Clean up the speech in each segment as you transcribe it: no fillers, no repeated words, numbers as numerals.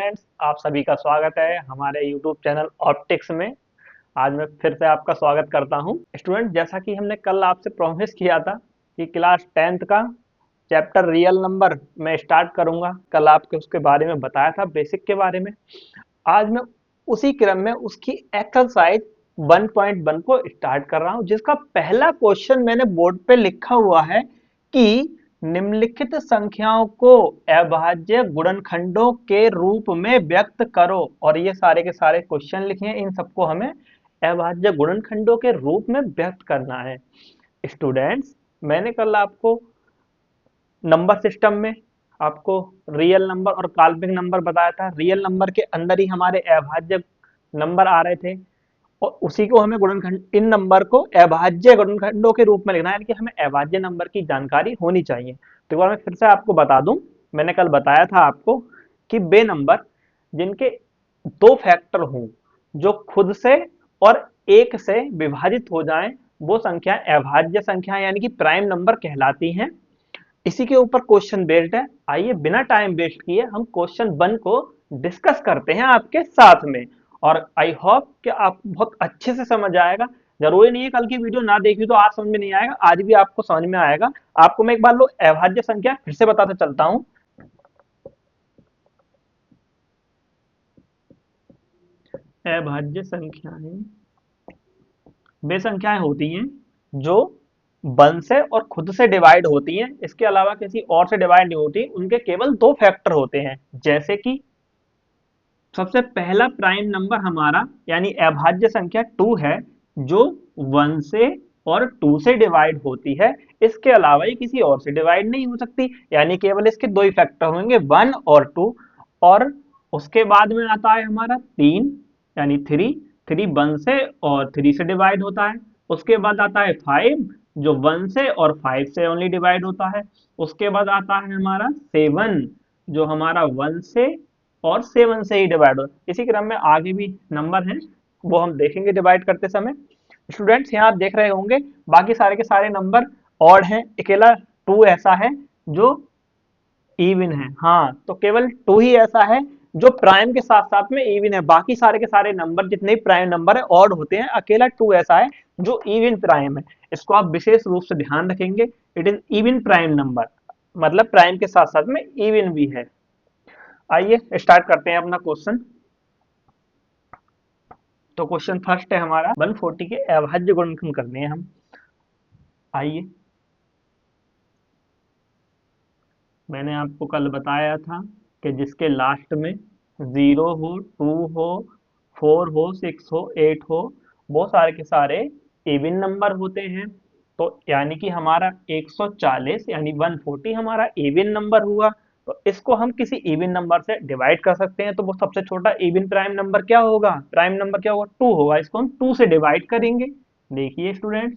Students, आप सभी का स्वागत है हमारे यूट्यूब चैनल ऑप्टिक्स में। आज मैं फिर से आपका स्वागत करता हूं। स्टूडेंट, जैसा कि हमने कल आपसे प्रॉमिस किया था कि क्लास 10th का चैप्टर रियल नंबर मैं स्टार्ट करूंगा। कल आपके उसके बारे में बताया था, बेसिक के बारे में। आज मैं उसी क्रम में उसकी एक्सरसाइज 1.1 को स्टार्ट कर रहा हूं, जिसका पहला क्वेश्चन मैंने बोर्ड पे लिखा हुआ है कि निम्नलिखित संख्याओं को अभाज्य गुणनखंडों के रूप में व्यक्त करो। और ये सारे के सारे क्वेश्चन लिखे हैं, इन सबको हमें अभाज्य गुणनखंडों के रूप में व्यक्त करना है। स्टूडेंट्स, मैंने कल आपको नंबर सिस्टम में आपको रियल नंबर और काल्पनिक नंबर बताया था। रियल नंबर के अंदर ही हमारे अभाज्य नंबर आ रहे थे और उसी को हमें गुणनखंड, इन नंबर को अभाज्य गुणनखंडों के रूप में लिखना है, यानी कि हमें अभाज्य नंबर की जानकारी होनी चाहिए। तो एक बार मैं फिर से आपको बता दूं, मैंने कल बताया था आपको कि वे नंबर जिनके दो फैक्टर हों, जो खुद से और एक से विभाजित हो जाएं, वो संख्या अभाज्य संख्या यानी कि प्राइम नंबर कहलाती हैं। इसी के ऊपर क्वेश्चन बेस्ड है। आइए बिना टाइम वेस्ट किए हम क्वेश्चन 1 को डिस्कस करते हैं आपके साथ में। और आई होप कि आप बहुत अच्छे से समझ आएगा। जरूरी नहीं है कल की वीडियो ना देखी तो आज समझ में नहीं आएगा, आज भी आपको समझ में आएगा। आपको मैं एक बार लो अभाज्य संख्या फिर से बताते चलता हूं। अभाज्य संख्याएं वे संख्याएं होती हैं जो 1 से और खुद से डिवाइड होती हैं, इसके अलावा किसी और से डिवाइड नहीं होती। उनके केवल दो फैक्टर होते हैं। जैसे कि सबसे पहला प्राइम नंबर हमारा यानी अभाज्य संख्या 2 है, जो 1 से और 2 से डिवाइड होती है। इसके अलावा ये किसी और से डिवाइड नहीं हो सकती, यानी केवल इसके दो ही फैक्टर होंगे, 1 और 2। और उसके बाद में आता है हमारा 3 यानी 3, 3 1 से और 3 से डिवाइड होता है। उसके बाद आता है 5, जो 1 से और 5 से ओनली डिवाइड होता है। उसके बाद आता है हमारा 7, जो हमारा 1 से और 7 से ही डिवाइड हो। इसी क्रम में आगे भी नंबर हैं, वो हम देखेंगे डिवाइड करते समय। स्टूडेंट्स, यहाँ आप देख रहे होंगे बाकी सारे के सारे नंबर ऑड हैं, अकेला 2 ऐसा है जो इवन है। हाँ, तो केवल 2 ही ऐसा है जो प्राइम के साथ साथ में इवन है। बाकी सारे के सारे नंबर जितने प्राइम नंबर है ऑड होते हैं, अकेला 2 ऐसा है जो इवन प्राइम है। इसको आप विशेष रूप से ध्यान रखेंगे, it is even prime number, मतलब प्राइम के साथ साथ में इवन भी है। आइए स्टार्ट करते हैं अपना क्वेश्चन। तो क्वेश्चन फर्स्ट है हमारा 140 के अभाज्य गुणनखंड करने हैं हम। आइए, मैंने आपको कल बताया था कि जिसके लास्ट में 0 हो, 2 हो, 4 हो, 6 हो, 8 हो, वो सारे के सारे इवन नंबर होते हैं। तो यानी कि हमारा 140 यानी 140 हमारा इवन नंबर हुआ। तो इसको हम किसी इवन नंबर से डिवाइड कर सकते हैं। तो वो सबसे छोटा इवन प्राइम नंबर क्या होगा? प्राइम नंबर क्या होगा? 2 होगा। इसको हम 2 से डिवाइड करेंगे। देखिए स्टूडेंट्स,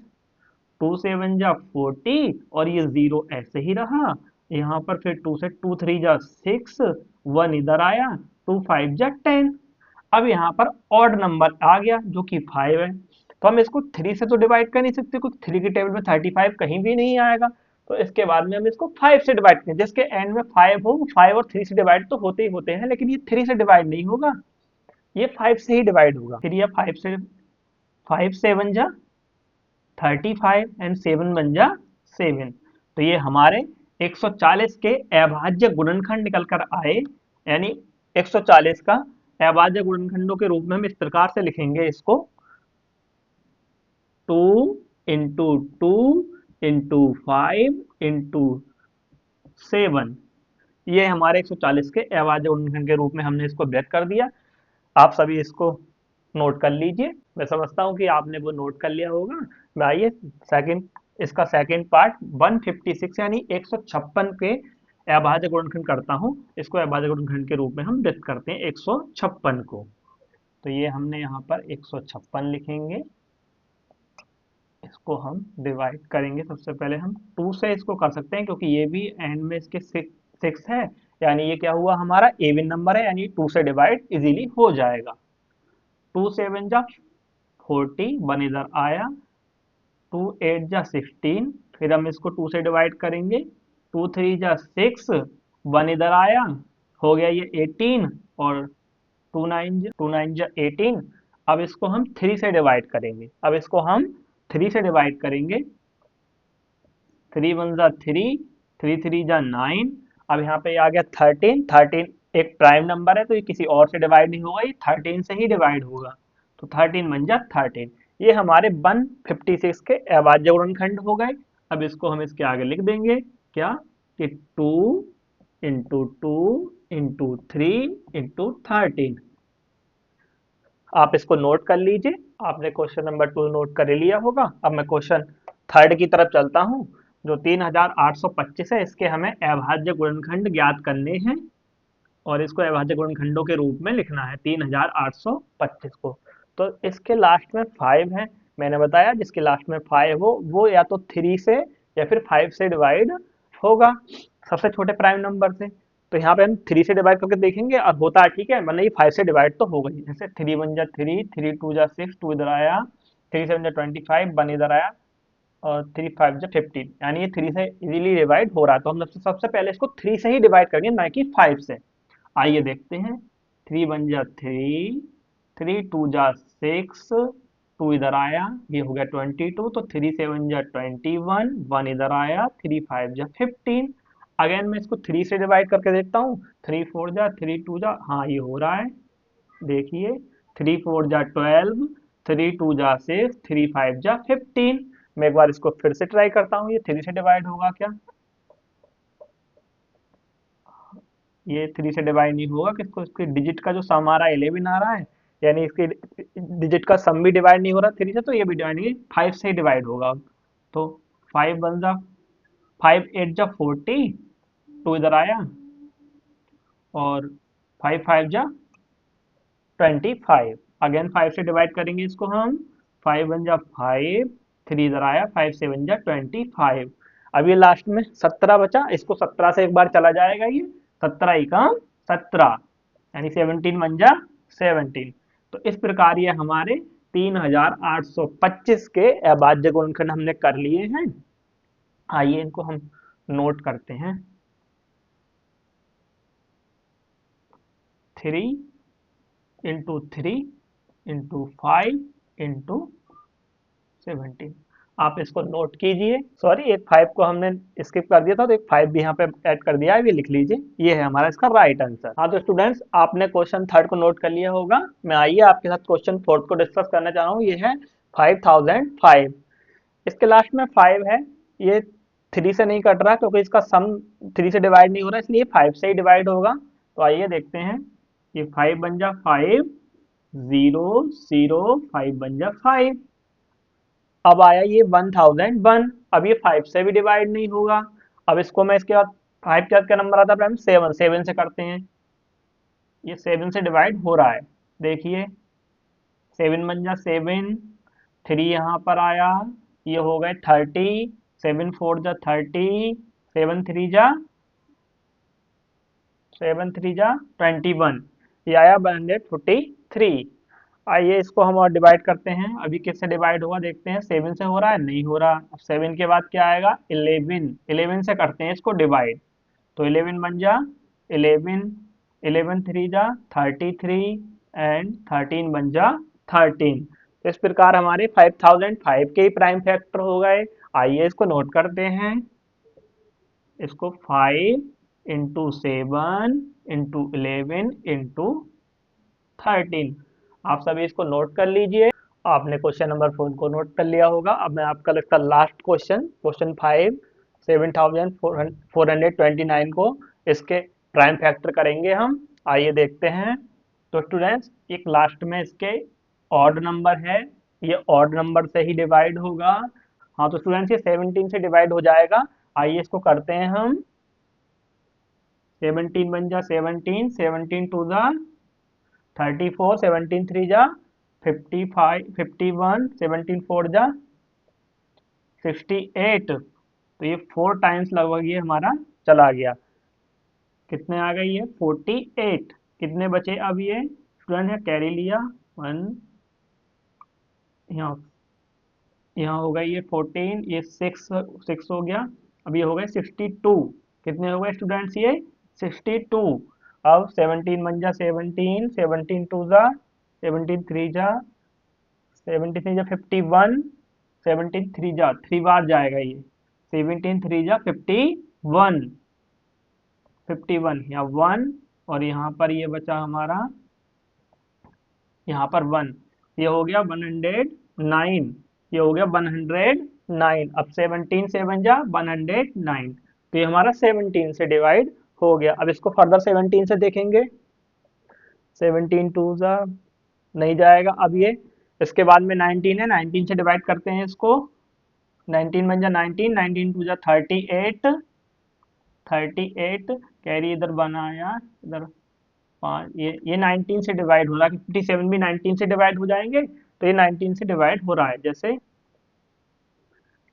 2 7 जा 40 और ये 0 ऐसे ही रहा। यहाँ पर फिर 2 से 2 3 जा 6, 1 इधर आया, 2 5 जा 10। अब यहाँ पर ऑड नंबर आ गया जो कि 5 है। तो हम इसको 3 से तो डिवाइड कर नहीं सकते, क्योंकि 3 की टेबल में 35 कहीं भी नहीं आएगा। तो इसके बाद में हम इसको 5 से डिवाइड करें, जिसके एंड में 5 हो। 5 और 3 से डिवाइड तो होते ही होते हैं, लेकिन ये 3 से डिवाइड नहीं होगा, ये 5 से ही डिवाइड होगा। फिर ये 5 से 5 7 जा 35 एंड 7 बन जा 7। तो ये हमारे 140 के अभाज्य गुणनखंड निकल कर आए। यानी 140 का अभाज्य गुणनखंडों के रूप में हम इस प्रकार से लिखेंगे इसको, 2 इंटू 2 इंटू 5 इंटू 7। ये हमारे 140 के अभाज्य गुणनखंड के रूप में हमने इसको व्यक्त कर दिया। आप सभी इसको नोट कर लीजिए। मैं समझता हूँ कि आपने वो नोट कर लिया होगा। मैं आइए सेकंड, इसका सेकंड पार्ट 156 यानी 156 के अभाज्य गुणनखंड करता हूँ। इसको अभाज्य गुणनखंड के रूप में हम व्यक्त करते हैं 156 को। तो ये हमने यहाँ पर 156 लिखेंगे। इसको हम डिवाइड करेंगे। सबसे पहले हम 2 से इसको कर सकते हैं, क्योंकि ये भी एंड में इसके 6 है, यानी ये क्या हुआ हमारा इवन नंबर है, यानी 2 से डिवाइड इजीली हो जाएगा। 2 7 जा 40, 1 इधर आया, 2 8 जा 16, फिर हम इसको 2 से डिवाइड करेंगे। 2 3 जा 6, 1 इधर आया, हो गया ये 18, और टू नाइन जा 18। अब इसको हम 3 से डिवाइड करेंगे, अब इसको हम 3 से डिवाइड करेंगे। 3 वन जा 3, 3 3 जा 9। अब यहाँ पे आ गया 13, 13 एक प्राइम नंबर है तो ये किसी और से डिवाइड नहीं होगा, ये 13 से ही डिवाइड होगा। तो 13 वन जा 13। ये हमारे 156 के अभाज्य गुणनखंड हो गए। अब इसको हम इसके आगे लिख देंगे क्या, कि 2 इंटू 2 इंटू 3 इंटू 13। आप इसको नोट कर लीजिए, आपने क्वेश्चन नंबर 2 नोट कर लिया होगा। अब मैं क्वेश्चन थर्ड की तरफ चलता हूँ, जो 3825 है। इसके हमें अभाज्य गुणनखंड ज्ञात करने हैं और इसको अभाज्य गुणनखंडों के रूप में लिखना है 3825 को। तो इसके लास्ट में 5 है, मैंने बताया जिसके लास्ट में 5 हो वो या तो 3 से या फिर 5 से डिवाइड होगा, सबसे छोटे प्राइम नंबर से। तो यहाँ पे हम 3 से डिवाइड करके देखेंगे और होता है, ठीक है, मतलब ये 5 से डिवाइड तो होगा ही। जैसे 3 वन जा 3, 3 टू जा 6, 2 इधर आया, 3 सेवन जा 25, 1 इधर आया, और 3 5 जा 15, यानी ये 3 से इजीली डिवाइड हो रहा है। तो हम सबसे पहले इसको 3 से ही डिवाइड करेंगे, ना कि 5 से। आइए देखते हैं। 3 वन जा 3, 3 टू जा 6, 2 इधर आया, ये हो गया 22। तो 3 7 जा 21, 1 इधर आया, 3 5 जा 15। अगेन मैं इसको 3 से डिवाइड करके देखता हूँ। 3 4 जा, 3 2 जा, हाँ ये हो रहा है, देखिए। 3 4 जा 12, 3 2 जा 6, 3 5 जा 15। मैं एक बार इसको फिर से ट्राई करता हूँ, ये 3 से डिवाइड होगा क्या, ये 3 से डिवाइड नहीं होगा। किसको, इसके डिजिट का जो सम आ रहा है 11 आ रहा है, यानी इसके डिजिट का सम भी डिवाइड नहीं हो रहा 3 से, तो ये भी डिवाइड नहीं, 5 से ही डिवाइड होगा। तो 5 वन जा 5 8 जा 40, 2 इधर आया, और 5 5 जा 25। अगेन 5 से डिवाइड करेंगे इसको हम। 5 वन जा 5, 3 इधर आया, 5 7 जा 25। अब ये लास्ट में 17 बचा, इसको 17 से एक बार चला जाएगा ये, 17 ही काम 17, यानी 17 वन जा 17। तो इस प्रकार ये हमारे 3825 के अभाज्य गुणनखंड हमने कर लिए हैं। आइए इनको हम नोट करते हैं। 3 इंटू 3 इंटू 5 इंटू 17। आप इसको नोट कीजिए। सॉरी, एक 5 को हमने स्किप कर दिया था, तो एक 5 भी यहाँ पे ऐड कर दिया है, ये लिख लीजिए। ये है हमारा इसका राइट आंसर। हाँ तो स्टूडेंट्स, आपने क्वेश्चन थर्ड को नोट कर लिया होगा। मैं आइए आपके साथ क्वेश्चन फोर्थ को डिस्कस करना चाह रहा हूँ। ये है 5005। इसके लास्ट में 5 है, ये 3 से नहीं कट रहा क्योंकि इसका सम 3 से डिवाइड नहीं हो रहा, इसलिए 5 से ही डिवाइड होगा। तो आइए देखते हैं। ये 5 बन जा 5, 0 0, 5 बन जा 5। अब आया ये 1001, अब ये 5 से भी डिवाइड नहीं होगा। अब इसको मैं इसके बाद 5 के बाद क्या नंबर आता है प्राइम, 7, 7 से करते हैं। ये 7 से डिवाइड हो रहा है, देखिए। 7 बन जा 7, 3 यहाँ पर आया, ये हो गए 30, 7 4 जा 30, 7 3 जा 7 3 जा 21, ये आया 143। आइए इसको हम और डिवाइड करते हैं। अभी किससे डिवाइड होगा देखते हैं। 7 से हो रहा है, नहीं हो रहा। अब 7 के बाद क्या आएगा, 11, 11 से करते हैं इसको डिवाइड। तो 11 बन जा 11, 11 3 जा 33, एंड 13 बन जा 13। तो इस प्रकार हमारे 5005 के ही प्राइम फैक्टर हो गए। आइए इसको नोट करते हैं। इसको 5 इंटू 7 इंटू 11 इंटू 13। आप सभी इसको नोट कर लीजिए। आपने क्वेश्चन नंबर 4 को नोट कर लिया होगा। अब मैं आपका लगता लास्ट क्वेश्चन, क्वेश्चन 5, 7429 को इसके प्राइम फैक्टर करेंगे हम। आइए देखते हैं। तो स्टूडेंट्स, एक लास्ट में इसके ऑड नंबर है, ये ऑड नंबर से ही डिवाइड होगा। हाँ तो स्टूडेंट्स, ये 17 से डिवाइड हो जाएगा। आइए इसको करते हैं हम। 17 बन जा 17, 17 टू द 34, 17 3 जा 55, 51, 17 4 जा 68। तो ये 4 टाइम्स लगभग ये हमारा चला गया। कितने आ गए ये 48। कितने बचे अब ये स्टूडेंट है, कैरी लिया 1, यहाँ यहाँ हो गए ये 14, ये 6 हो गया। अब ये हो गए 62। कितने हो गए स्टूडेंट्स, ये 62। अब 17 1 जा 17, 17 2 जा 17 3 जा 17 जा 51, 17 3 जा 3 बार जाएगा ये, 17 3 जा 51, 51 या 1, और यहाँ पर ये बचा हमारा, यहाँ पर 1, ये हो गया 109, ये हो गया 109। अब 17 7 जा 109, तो ये हमारा 17 से डिवाइड हो गया। अब इसको फर्दर 17 से देखेंगे, 17 2 जा नहीं जाएगा। अब ये इसके बाद में 19 है, 19 से डिवाइड करते हैं इसको, 19 1 जा 19, 19 2 जा 38, 38 कैरी इधर बनाया, इधर 5, ये 19 से डिवाइड हो रहा है, 57 भी 19 से डिवाइड हो जाएंगे, तो ये 19 से डिवाइड हो रहा है। जैसे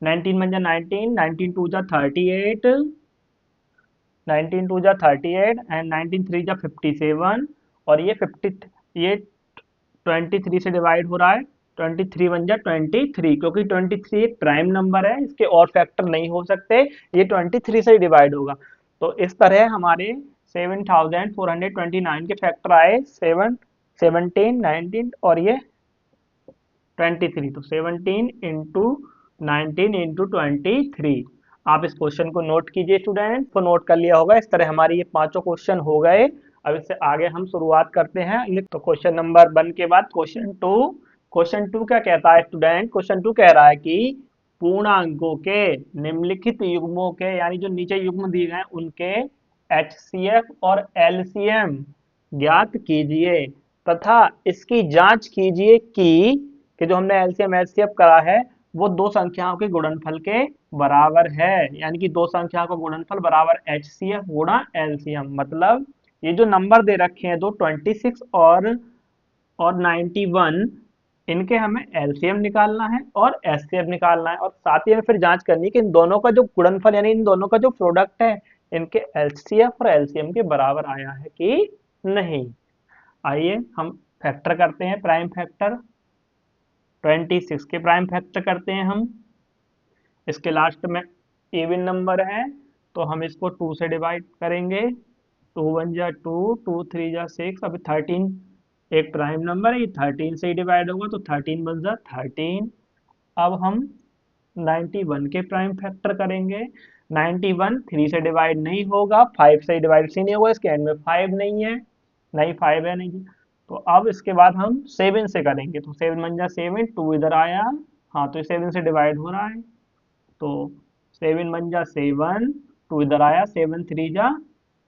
19 1 जा 19, 19 2 जा 38, 19 2 जा 38 एंड 19 3 जा 57, और ये 50, ये 23 से डिवाइड हो रहा है, 23 1 जा 23, क्योंकि 23 एक प्राइम नंबर है, इसके और फैक्टर नहीं हो सकते, ये 23 से डिवाइड होगा। तो इस तरह हमारे 7429 के फैक्टर आए, 7 17 19 और ये 23, तो 17 इंटू 19 इंटू 23। आप इस क्वेश्चन को नोट कीजिए स्टूडेंट, को नोट कर लिया होगा। इस तरह हमारे ये पांचों क्वेश्चन हो गए। अब इससे आगे हम शुरुआत करते हैं। तो क्वेश्चन नंबर 1 के बाद क्वेश्चन 2, क्वेश्चन 2 क्या कहता है स्टूडेंट? क्वेश्चन 2 कह रहा है कि पूर्णांकों के निम्नलिखित युग्मों के, यानी जो नीचे युग्म दिए गए हैं उनके एचसीएफ और एलसीएम ज्ञात कीजिए तथा इसकी जांच कीजिए कि जो हमने एलसीएम एचसीएफ करा है वो दो संख्याओं के गुणनफल के बराबर है, यानी कि दो संख्याओं का गुणनफल बराबर एचसीएफ गुणा एलसीएम। मतलब ये जो नंबर दे रखे हैं दो, 26 और 91, इनके हमें एलसीएम निकालना है और एचसीएफ निकालना है, और साथ ही हमें फिर जांच करनी है कि इन दोनों का जो गुणनफल यानी इन दोनों का जो प्रोडक्ट है इनके एचसीएफ और एलसीएम के बराबर आया है कि नहीं। आइए हम फैक्टर करते हैं, प्राइम फैक्टर 26 के प्राइम फैक्टर करते हैं हम। इसके लास्ट में इवन नंबर है तो हम इसको 2 से डिवाइड करेंगे, 2 1 जा 2, 2 3 जा 6, अभी 13 एक प्राइम नंबर है, ये 13 से ही डिवाइड होगा तो 13 बन जा 13। अब हम 91 के प्राइम फैक्टर करेंगे, 91 3 से डिवाइड नहीं होगा, 5 से डिवाइड से नहीं होगा, इसके एंड में 5 नहीं है, नहीं 5 है नहीं। तो अब इसके बाद हम 7 से करेंगे, तो 7 बन जा 7, 2 इधर आया, हाँ तो ये 7 से डिवाइड हो रहा है, तो 7 बन जा 7, 2 इधर आया, 7 3 जा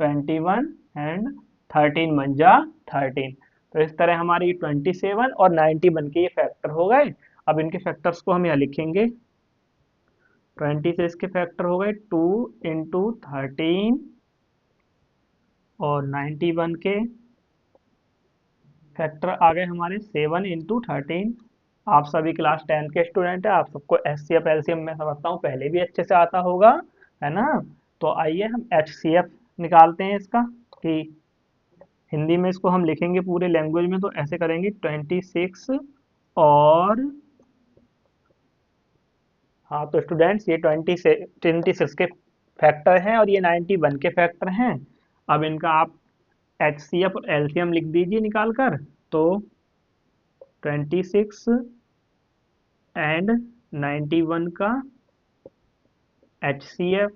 21 एंड 13 बन जा 13। तो इस तरह हमारी 27 और 90 बन के ये फैक्टर हो गए। अब इनके फैक्टर्स को हम यहाँ लिखेंगे, 20 से इसके फैक्टर हो गए 2 इंटू 13 और 91 के फैक्टर आ गए हमारे 7 इंटू 13। आप सभी क्लास 10 के स्टूडेंट हैं, आप सबको एचसीएफ एलसीएम मैं समझता हूँ पहले भी अच्छे से आता होगा, है ना। तो आइए हम एचसीएफ निकालते हैं इसका, कि हिंदी में इसको हम लिखेंगे पूरे लैंग्वेज में, तो ऐसे करेंगे 26 और, हाँ तो स्टूडेंट्स ये 26 के फैक्टर हैं और ये 91 के फैक्टर हैं। अब इनका आप एचसीएफ और एलसीएम लिख दीजिए निकाल कर, तो 26 एंड 91 का एचसीएफ,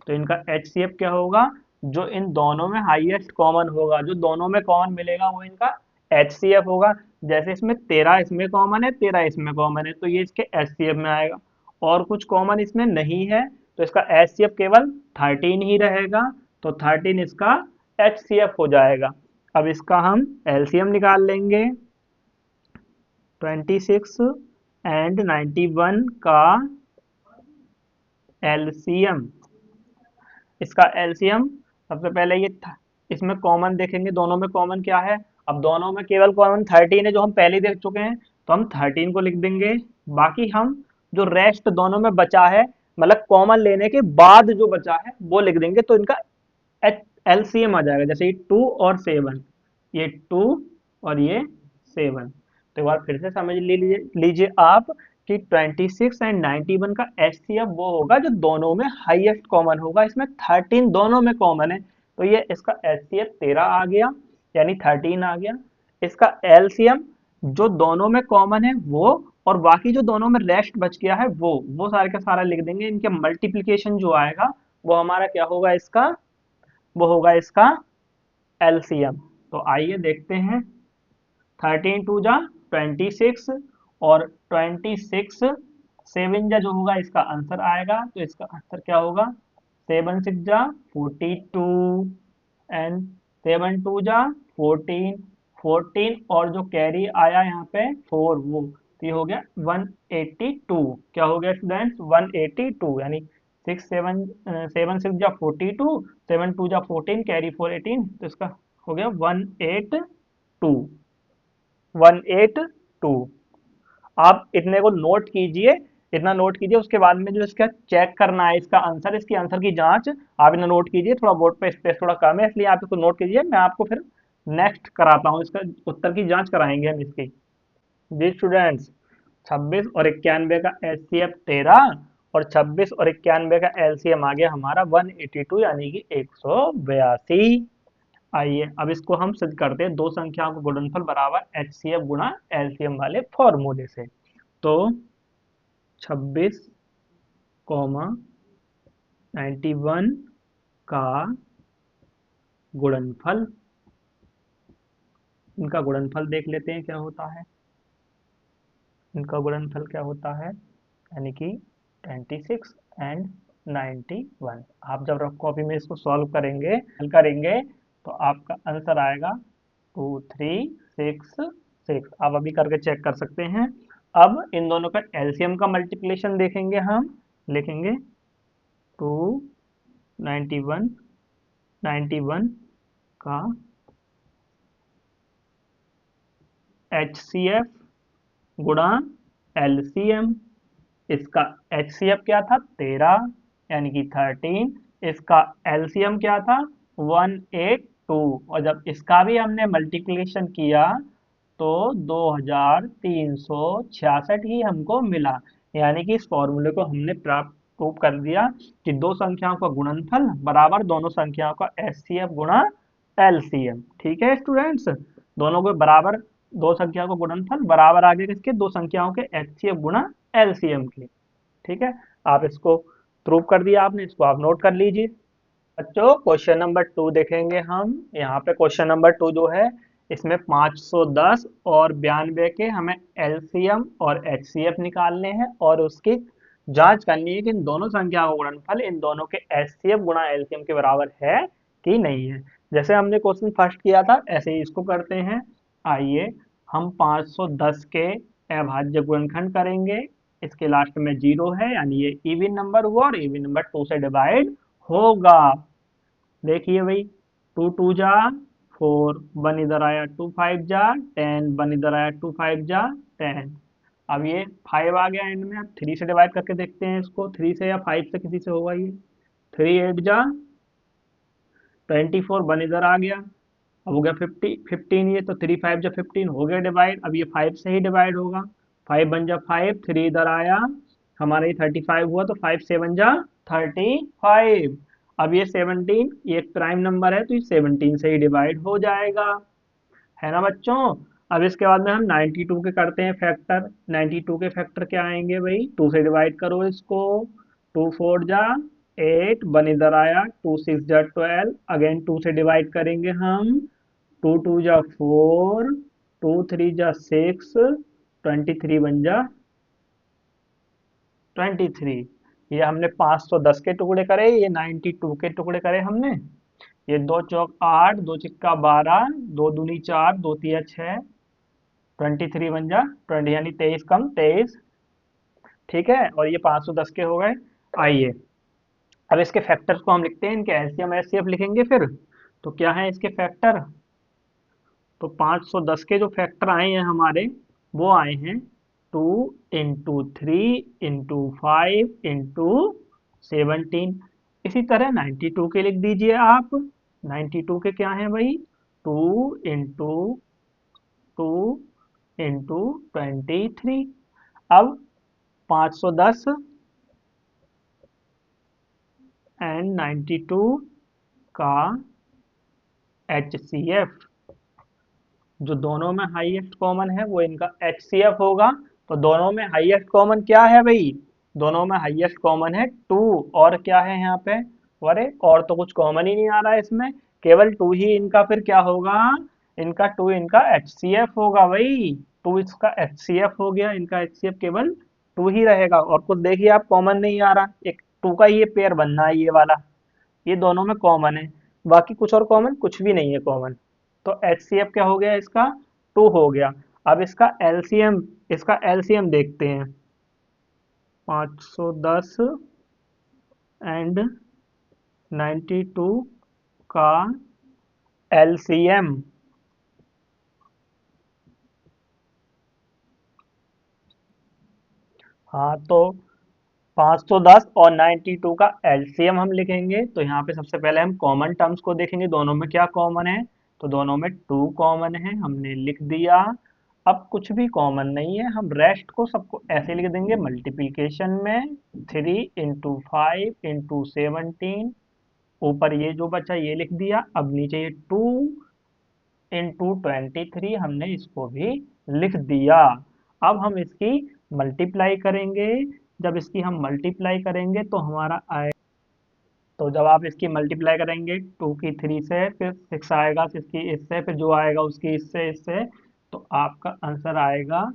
तो इनका एचसीएफ क्या होगा, जो इन दोनों में हाईएस्ट कॉमन होगा, जो दोनों में कॉमन मिलेगा वो इनका एचसीएफ होगा। जैसे इसमें 13 इसमें कॉमन है, 13 इसमें कॉमन है, तो ये इसके एचसीएफ में आएगा, और कुछ कॉमन इसमें नहीं है तो इसका एचसीएफ केवल 13 ही रहेगा, तो 13 इसका एचसीएफ हो जाएगा। अब इसका हम एलसीएम निकाल लेंगे, 26 एंड 91 का एलसीएम, इसका एलसीएम सबसे पहले ये इसमें कॉमन देखेंगे, दोनों में कॉमन क्या है, अब दोनों में केवल कॉमन 13 है जो हम पहले देख चुके हैं, तो हम 13 को लिख देंगे। बाकी हम जो रेस्ट दोनों में बचा है, मतलब कॉमन लेने के बाद जो बचा है वो लिख देंगे, तो इनका एलसीएम आ जाएगा। जैसे ये 2 और 7, ये 2 और ये 7, तो एक बार फिर से समझ लीजिए आप कि 26 एंड 91 का एचसीएफ वो होगा जो दोनों में हाईएस्ट कॉमन होगा। इसमें 13 दोनों में कॉमन है, तो ये इसका HCF 13 आ गया, यानी 13 आ गया। इसका LCM जो दोनों में कॉमन है वो, और बाकी जो दोनों में रेस्ट बच गया है वो सारे का सारा लिख देंगे। इनके मल्टीप्लिकेशन जो आएगा वो हमारा क्या होगा, इसका वो होगा इसका LCM। तो आइए देखते हैं। 13 2 जा 26, और 26 7 जा जो होगा इसका आंसर आएगा, तो इसका आंसर क्या होगा, 7 6 जा 42, एंड 7 2 जा 14, 14 और जो कैरी आया यहाँ पे 4, वो तो ये हो गया 182। क्या हो गया स्टूडेंट्स, 182, यानी 7 6 जा 42, 7 2 जा 14, कैरी 4 18, तो इसका हो गया 182, 182। आप इतने को नोट कीजिए, इतना नोट कीजिए, उसके बाद में जो इसका चेक करना है इसका आंसर, इसकी आंसर की जांच आप इन्हें नोट कीजिए। थोड़ा बोर्ड पे स्पेस थोड़ा कम है, इसलिए आप इसको नोट कीजिए, मैं आपको फिर नेक्स्ट कराता हूँ, इसका उत्तर की जांच कराएंगे हम इसकी। जी स्टूडेंट्स, 26 और 91 का HCF 13, और 26 और 91 का LCM आ गया हमारा 182, यानी कि 182। आइए अब इसको हम सिद्ध करते हैं दो संख्याओं का गुणनफल बराबर HCF गुणा LCM वाले फॉर्मूले से। तो 26, 91 का गुणनफल, इनका गुणनफल देख लेते हैं क्या होता है। इनका गुणनफल क्या होता है, यानी कि 26 एंड 91। आप जब रफ कॉपी में इसको सॉल्व करेंगे, हल करेंगे, तो आपका आंसर आएगा 2366। आप अभी करके चेक कर सकते हैं। अब इन दोनों का LCM का मल्टीप्लिकेशन देखेंगे, हम लिखेंगे 291, 91 का HCF गुणा LCM। इसका HCF क्या था, 13, यानी कि 13। इसका LCM क्या था, 182, और जब इसका भी हमने मल्टीप्लिकेशन किया तो 2366 ही हमको मिला। यानी कि इस फॉर्मूले को हमने प्राप्त प्रूव कर दिया कि दो संख्याओं का गुणनफल बराबर दोनों संख्याओं का HCF गुणा LCM। ठीक है स्टूडेंट्स, दोनों को बराबर, दो संख्याओं का गुणनफल बराबर आगे किसके, दो संख्याओं के HCF गुणा LCM के। ठीक है, आप इसको प्रूव कर दिया आपने, इसको आप नोट कर लीजिए। बच्चों क्वेश्चन नंबर 2 देखेंगे हम। यहाँ पे क्वेश्चन नंबर 2 जो है, इसमें 510 और 92 के हमें LCM और HCF निकालने हैं, और उसकी जांच करनी है कि इन दोनों संख्याओं का गुणनफल इन दोनों के HCF गुणा LCM के बराबर है कि नहीं है। जैसे हमने क्वेश्चन फर्स्ट किया था ऐसे ही इसको करते हैं। आइए हम 510 के अभाज्य गुणनखंड करेंगे। इसके लास्ट में 0 है, यानी ये इवन नंबर हुआ, और इवन नंबर 2 से डिवाइड होगा। देखिए भाई, 2 2 जा 4, 1 इधर आया, 2 5 जा 10, 1 इधर आया, 2 5 जा 10। अब ये 5 आ गया एंड में, अब 3 से डिवाइड करके देखते हैं इसको, 3 से या 5 से किसी से होगा ये। 3 8 जा 24, 1 इधर आ गया, अब हो गया 15 ये, तो 3 5 जा 15 हो गया डिवाइड। अब ये 5 से ही डिवाइड होगा, 5 1 जा 5, 3 इधर आया, हमारा ये 35 हुआ, तो 5 7 जा 35। अब ये 17, ये एक प्राइम नंबर है, तो ये 17 से ही डिवाइड हो जाएगा, है ना बच्चों। अब इसके बाद में हम 92 के करते हैं फैक्टर। 92 के फैक्टर क्या आएंगे भाई, 2 से डिवाइड करो इसको, 2 4 जा 8, 1 इधर आया, 2 6 जा 12, अगेन 2 से डिवाइड करेंगे हम, 2 2 जा 4, 2 3 जा 6, 23 1 जा 23। ये हमने 510 के टुकड़े करे, ये 92 के टुकड़े करे हमने। ये 2 चौक 8, 2 चिक्का 12, 2 दूनी 4, 2 तिया 6, 23 1 जा 20, यानी 23 कम 23। ठीक है, और ये 510 के हो गए। आइए अब इसके फैक्टर्स को हम लिखते हैं, इनके एलसीएम एचसीएफ लिखेंगे फिर। तो क्या है इसके फैक्टर, तो 510 के जो फैक्टर आए हैं हमारे, वो आए हैं 2 इंटू 3 इंटू 5 इंटू 17। इसी तरह 92 के लिख दीजिए आप। 92 के क्या हैं भाई, 2 इंटू 2 इंटू 23। अब 510 एंड 92 का HCF, जो दोनों में हाईएस्ट कॉमन है वो इनका HCF होगा। तो दोनों में हाईएस्ट कॉमन क्या है भाई? दोनों में हाईएस्ट कॉमन है 2। और क्या है यहाँ पे? अरे और तो कुछ कॉमन ही नहीं आ रहा है इसमें, केवल 2 ही इनका फिर क्या होगा? इनका 2 इनका HCF होगा भाई। 2 इसका HCF हो गया, इनका HCF केवल 2 ही रहेगा। और कुछ देखिए आप कॉमन नहीं आ रहा, एक 2 का ये पेयर बनना है ये वाला, ये दोनों में कॉमन है। बाकी कुछ और कॉमन कुछ भी नहीं है कॉमन। तो HCF क्या हो गया इसका? 2 हो गया। अब इसका एलसीएम देखते हैं। 510 एंड 92 का एलसीएम। हाँ तो 510 और 92 का एलसीएम हम लिखेंगे, तो यहाँ पे सबसे पहले हम कॉमन टर्म्स को देखेंगे, दोनों में क्या कॉमन है। तो दोनों में 2 कॉमन है, हमने लिख दिया। अब कुछ भी कॉमन नहीं है, हम रेस्ट को सबको ऐसे लिख देंगे मल्टीप्लिकेशन में। 3 × 5 × 17, ऊपर ये जो बचा ये लिख दिया। अब नीचे ये 2 × 23 हमने इसको भी लिख दिया। अब हम इसकी मल्टीप्लाई करेंगे। जब इसकी हम मल्टीप्लाई करेंगे तो हमारा आए, तो जब आप इसकी मल्टीप्लाई करेंगे 2 की 3 से, फिर 6 आएगा इसकी इससे, फिर जो आएगा उसकी इससे इससे, तो आपका आंसर आएगा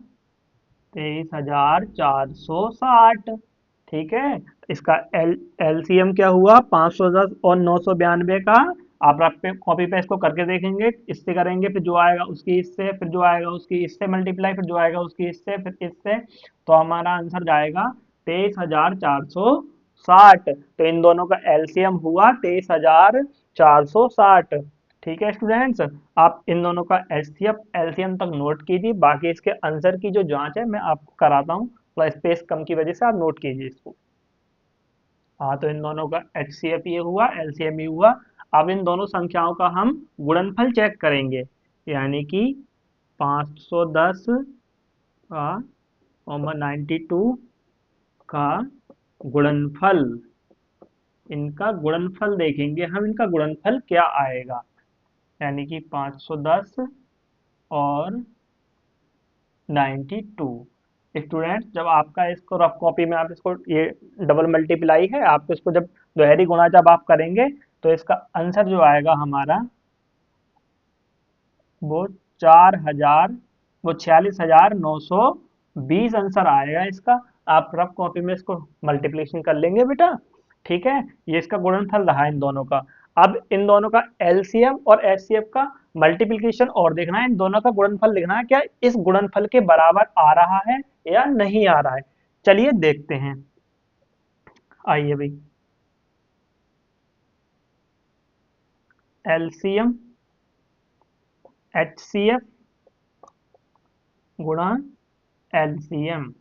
23,460। ठीक है, इसका एलसीएम क्या हुआ? 510 और 992 का। आप कॉपी पेस्ट को करके देखेंगे, इससे करेंगे फिर जो आएगा उसकी इससे, फिर जो आएगा उसकी इससे मल्टीप्लाई, फिर जो आएगा उसकी इससे, फिर इससे, तो हमारा आंसर जाएगा 23,460। तो इन दोनों का एलसीएम हुआ 23,460। ठीक है स्टूडेंट्स, आप इन दोनों का एचसीएफ एलसीएम तक नोट कीजिए, बाकी इसके आंसर की जो जांच है मैं आपको कराता हूँ, तो स्पेस कम की वजह से आप नोट कीजिए इसको। हाँ तो इन दोनों का एचसीएफ ये हुआ, एलसीएम ये हुआ। अब इन दोनों संख्याओं का हम गुणनफल चेक करेंगे, यानी कि 510 का और 92 का गुणनफल, इनका गुणनफल देखेंगे हम, इनका गुणनफल क्या आएगा। यानी कि 510 और 92। स्टूडेंट जब आपका इसको रफ कॉपी में आप इसको ये डबल मल्टीप्लाई है, आपको इसको जब दोहरी गुणा जब आप करेंगे तो इसका आंसर जो आएगा हमारा वो 4000, वो 46,920 आंसर आएगा इसका। आप रफ कॉपी में इसको मल्टीप्लिकेशन कर लेंगे बेटा। ठीक है, ये इसका गुणनफल रहा इन दोनों का। अब इन दोनों का एलसीएम और एचसीएफ का मल्टीप्लिकेशन और देखना है, इन दोनों का गुणनफल लिखना है, क्या इस गुणनफल के बराबर आ रहा है या नहीं आ रहा है। चलिए देखते हैं, आइए भाई। एलसीएम एचसीएफ गुणा एलसीएम,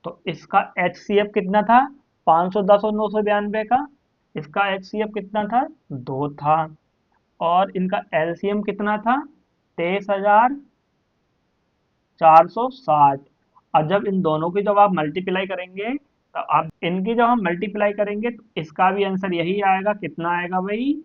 तो इसका HCF कितना था? 510 और 992 का। इसका HCF कितना था? 2 था। और इनका LCM कितना था? 23,460। और जब इन दोनों की जब आप मल्टीप्लाई करेंगे, तो आप इनकी जब हम मल्टीप्लाई करेंगे तो इसका भी आंसर यही आएगा। कितना आएगा भाई?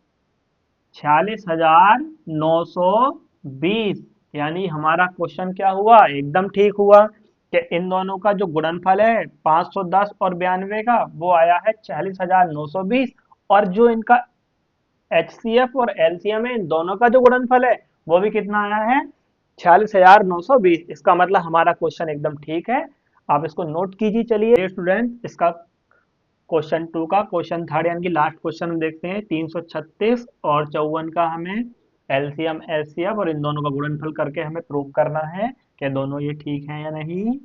46,920। यानी हमारा क्वेश्चन क्या हुआ? एकदम ठीक हुआ कि इन दोनों का जो गुणनफल है 510 और 92 का, वो आया है 46,920। और जो इनका HCF और LCM है, इन दोनों का जो गुणनफल है वो भी कितना आया है? 46,920। इसका मतलब हमारा क्वेश्चन एकदम ठीक है। आप इसको नोट कीजिए। चलिए स्टूडेंट, इसका क्वेश्चन 2 का क्वेश्चन थर्ड यानी कि लास्ट क्वेश्चन हम देखते हैं। 336 और 54 का हमें एलसीएम एचसीएफ और इन दोनों का गुणनफल करके हमें प्रूव करना है कि दोनों ये ठीक हैं या नहीं।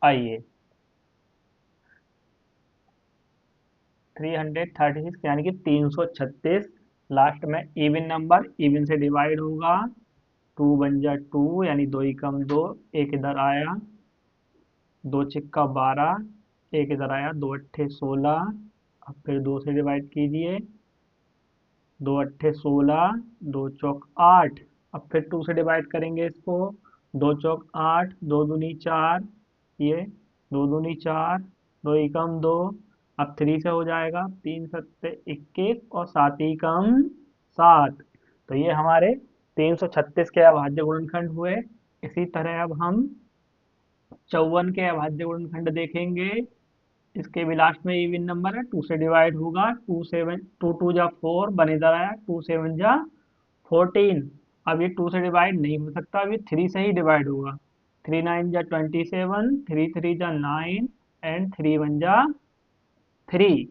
आइए, 336 यानी कि 336 लास्ट में इवन नंबर, इवन से डिवाइड होगा। 2 बन जा 2, यानी 2 ही कम 2, एक इधर आया, 2 छिक्का 12, एक इधर आया, 2 अट्ठे 16। अब फिर 2 से डिवाइड कीजिए, 2 अट्ठे 16, 2 चौक 8। अब फिर 2 से डिवाइड करेंगे इसको, 2 चौक 8, 2 दूनी 4, ये 2 दूनी 4, 2 एकम 2। अब 3 से हो जाएगा, 3 सत्ते 21 और 7 एकम 7। तो ये हमारे 336 के अभाज्य गुणनखंड हुए। इसी तरह अब हम 54 के अभाज्य गुणनखंड देखेंगे। इसके भी लास्ट में इवन नंबर है, 2 से डिवाइड होगा। 2 जा 4, बन इधर आया, 2 7 जा 14। अब ये 2 से डिवाइड नहीं हो सकता, अब ये 3 से ही डिवाइड होगा। 3 9 जा 27, 3 3 जा 9 एंड 3 1 जा 3।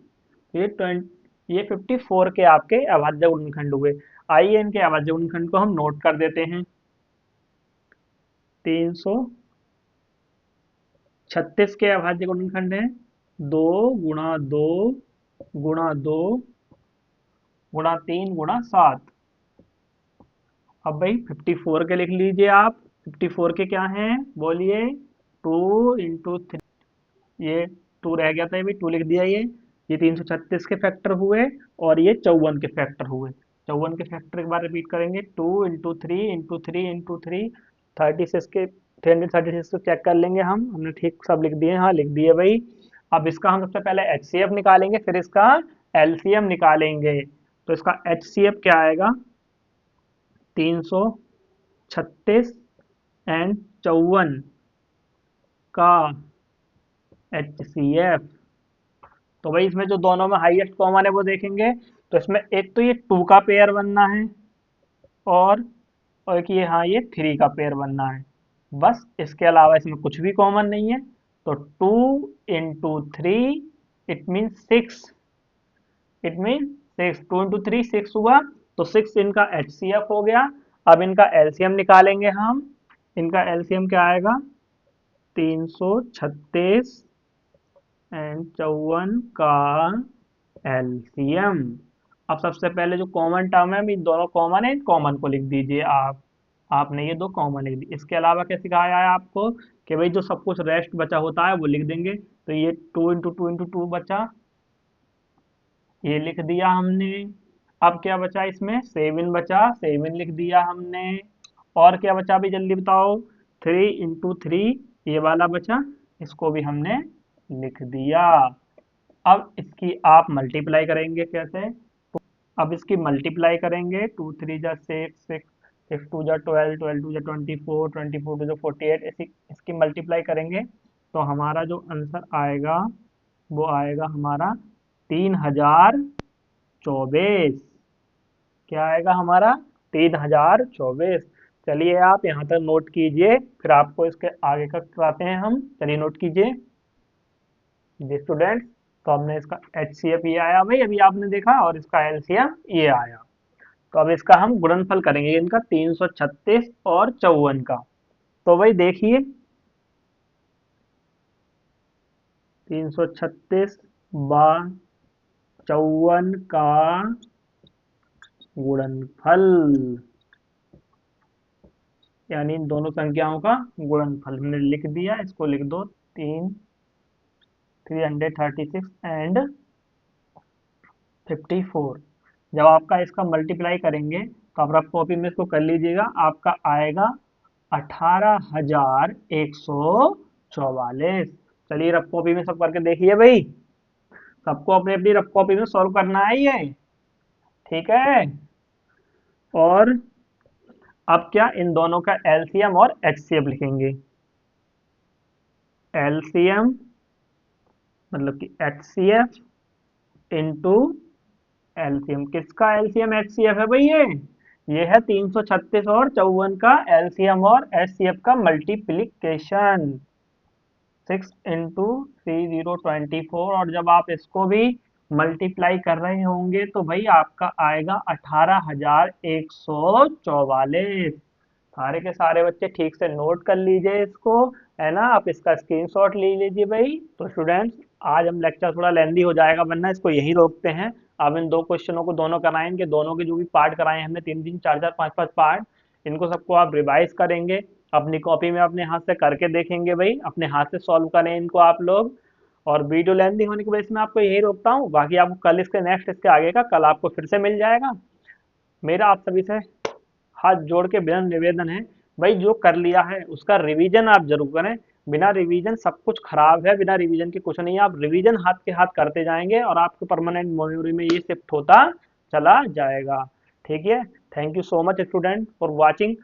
ये 54 के आपके अभाज्य गुणनखंड हुए। आइए इनके अभाज्य गुणनखंड को हम नोट कर देते हैं। 336 के अभाज्य गुणनखंड है 2 गुणा 2 गुणा 2 गुणा 3 गुणा 7। अब भाई 54 के लिख लीजिए आप। 54 के क्या हैं बोलिए? 2 इंटू 3, ये 2 रह गया था, ये भी 2 लिख दिया। ये 336 के फैक्टर हुए और ये 54 के फैक्टर हुए। 54 के फैक्टर एक बार रिपीट करेंगे। 2 इंटू 3 इंटू 3 इंटू 3, 36 के 336 को चेक कर लेंगे हम। हमने ठीक सब लिख दिए, हाँ लिख दिए भाई। अब इसका हम सबसे पहले HCF निकालेंगे, फिर इसका LCM निकालेंगे। तो इसका HCF क्या आएगा? 336 एंड 54 का HCF। तो भाई इसमें जो दोनों में हाईएस्ट कॉमन है वो देखेंगे। तो इसमें एक तो ये 2 का पेयर बनना है और एक ये, हाँ ये 3 का पेयर बनना है। बस इसके अलावा इसमें कुछ भी कॉमन नहीं है। तो 2 into 3 it mean 6, it mean 6, 2 into 3 6 हुआ। तो 6 इनका HCF हो गया। अब इनका LCM निकालेंगे हम। इनका LCM क्या आएगा? 336 एंड 54 का LCM। अब सबसे पहले जो कॉमन टर्म है, इन दोनों कॉमन है, इन कॉमन को लिख दीजिए आप। आपने ये दो कॉमन लिख दी। इसके अलावा क्या सिखाया है आपको कि भाई जो सब कुछ रेस्ट बचा होता है वो लिख देंगे। तो ये 2 इंटू 2 इंटू 2 बचा, ये लिख दिया हमने। अब क्या बचा इसमें? 7 बचा, 7 लिख दिया हमने। और क्या बचा भी जल्दी बताओ? 3 इंटू 3, ये वाला बचा, इसको भी हमने लिख दिया। अब इसकी आप मल्टीप्लाई करेंगे कैसे? अब इसकी मल्टीप्लाई करेंगे। 2 3 जा 6, 6 2 जा 12, 12 2 जा 24, 24 2 जा 48। इसकी मल्टीप्लाई करेंगे तो हमारा जो आंसर आएगा वो आएगा हमारा 3024। क्या आएगा हमारा? 3024। चलिए आप यहाँ तक नोट कीजिए, फिर आपको इसके आगे का कराते हैं हम। चलिए नोट कीजिए जी स्टूडेंट। तो हमने इसका HCF ये आया भाई, अभी आपने देखा, और इसका LCM ये आया। तो अब इसका हम गुणनफल करेंगे, इनका 336 और 54 का। तो भाई देखिए 336 बा 54 का गुणनफल, यानी इन दोनों संख्याओं का गुणनफल हमने लिख दिया। इसको लिख दो, 336 एंड 54। जब आपका इसका मल्टीप्लाई करेंगे तो आप रफ कॉपी में इसको कर लीजिएगा। आपका आएगा 18,144। चलिए रफ कॉपी में सब करके देखिए भाई। सबको अपनी अपनी रफ कॉपी में सॉल्व करना है ये, ठीक है? और अब क्या, इन दोनों का LCM और HCF लिखेंगे। LCM मतलब कि HCF इंटू LCM। किसका LCM HCF है भाई? ये है 336 और 54 का LCM और HCF का मल्टीप्लीकेशन। 6 इंटू 3024। और जब आप इसको भी मल्टीप्लाई कर रहे होंगे तो भाई आपका आएगा 18,144। सारे के सारे बच्चे ठीक से नोट कर लीजिए इसको, है ना? आप इसका स्क्रीनशॉट ले लीजिए भाई। तो स्टूडेंट्स आज हम लेक्चर थोड़ा लेंदी हो जाएगा, वरना इसको यहीं रोकते हैं। अब इन दो क्वेश्चनों को दोनों कराएंगे, दोनों के जो भी पार्ट कराए हैं हमने, 3 3 4 4 5 5 पार्ट, इनको सबको आप रिवाइज करेंगे, अपनी कॉपी में अपने हाथ से करके देखेंगे भाई, अपने हाथ से सॉल्व करें इनको आप लोग। और वीडियो लेंदी होने की वजह से मैं आपको यही रोकता हूँ। बाकी आपको कल इसके नेक्स्ट, इसके आगे का कल आपको फिर से मिल जाएगा। मेरा आप सभी से हाथ जोड़ के विनम्र निवेदन है भाई, जो कर लिया है उसका रिवीजन आप जरूर करें। बिना रिवीजन सब कुछ खराब है, बिना रिवीजन के कुछ नहीं है। आप रिवीजन हाथ के हाथ करते जाएंगे और आपके परमानेंट मेमोरी में ये शिफ्ट होता चला जाएगा। ठीक है। Thank you so much student for watching